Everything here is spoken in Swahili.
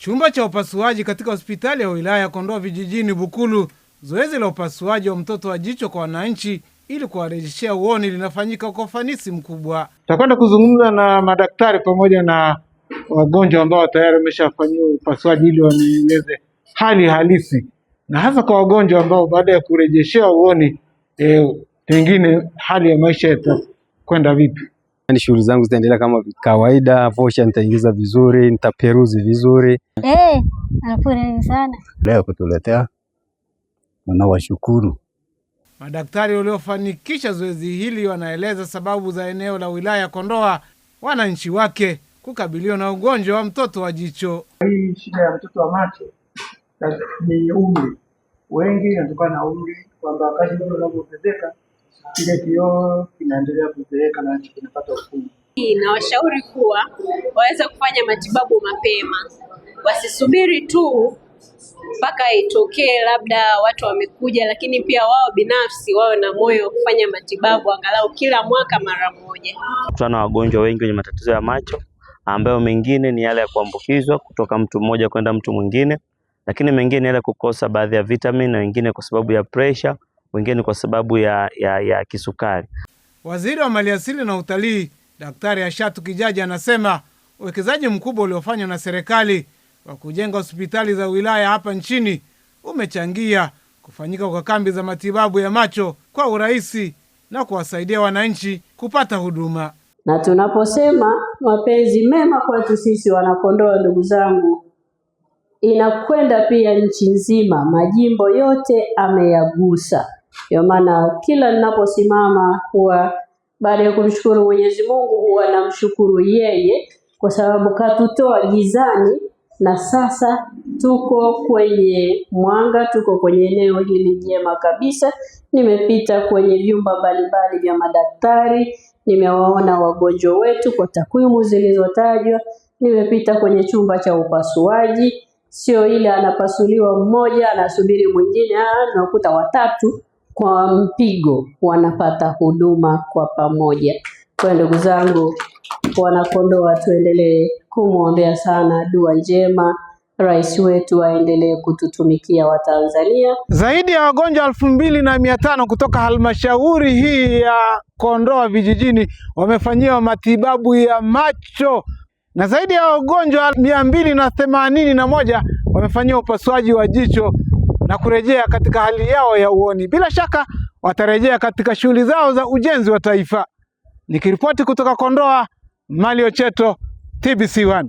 Chumba cha upasuaji katika hospitali ya wilaya ya Kondoa Vijijini Bukulu. Zoezi la upasuaji wa mtoto wa jicho kwa wananchi ili kuwarejeshea uoni linafanyika kwa ufanisi mkubwa. Tutakwenda kuzungumza na madaktari pamoja na wagonjwa ambao tayari wameshafanyiwa upasuaji ili wanieleze hali halisi, na hasa kwa wagonjwa ambao baada ya kurejeshewa uoni pengine hali ya maisha itakwenda vipi. Shughuli zangu zitaendelea kama kawaida, vosha nitaingiza vizuri, nitaperuzi vizuri. Anafurahi sana leo kutuletea, wanawashukuru. Madaktari waliofanikisha zoezi hili wanaeleza sababu za eneo la wilaya ya Kondoa wananchi wake kukabiliwa na ugonjwa wa mtoto wa jicho. Hii shida ya mtoto wa macho ni umri, wengi inatokana na umri, kwamba wakati mtu anapozeeka kile kioo kinaendelea kuzeeka na kinapata ukungu. Nawashauri kuwa waweze kufanya matibabu mapema, wasisubiri tu mpaka itokee labda watu wamekuja, lakini pia wao binafsi wawe na moyo wa kufanya matibabu angalau kila mwaka mara moja. Tuna wagonjwa wengi wenye matatizo ya macho ambayo mengine ni yale ya kuambukizwa kutoka mtu mmoja kwenda mtu mwingine, lakini mengine yale kukosa baadhi ya vitamini, na wengine kwa sababu ya pressure, wengine kwa sababu ya kisukari. Waziri wa Maliasili na Utalii Daktari Ashatu Kijaji anasema uwekezaji mkubwa uliofanywa na serikali wa kujenga hospitali za wilaya hapa nchini umechangia kufanyika kwa kambi za matibabu ya macho kwa urahisi na kuwasaidia wananchi kupata huduma. Na tunaposema mapenzi mema kwetu sisi Wanakondoa, ndugu zangu, inakwenda pia nchi nzima, majimbo yote ameyagusa. Kwa maana kila ninaposimama huwa baada ya kumshukuru Mwenyezi Mungu huwa namshukuru yeye kwa sababu katutoa gizani na sasa tuko kwenye mwanga, tuko kwenye eneo hili jema kabisa. Nimepita kwenye vyumba mbalimbali vya madaktari, nimewaona wagonjwa wetu kwa takwimu zilizotajwa, nimepita kwenye chumba cha upasuaji, sio ile anapasuliwa mmoja anasubiri mwingine, nakuta watatu kwa mpigo wanapata huduma kwa pamoja. Kwa ndugu zangu Wanakondoa, tuendelee kumwombea sana, dua njema, rais wetu aendelee kututumikia Watanzania. Zaidi ya wagonjwa 2500 kutoka halmashauri hii ya Kondoa Vijijini wamefanyiwa matibabu ya macho, na zaidi ya wagonjwa 281 wamefanyiwa upasuaji wa jicho na kurejea katika hali yao ya uoni. Bila shaka watarejea katika shughuli zao za ujenzi wa taifa. Nikiripoti kutoka Kondoa, Malio Cheto, TBC1.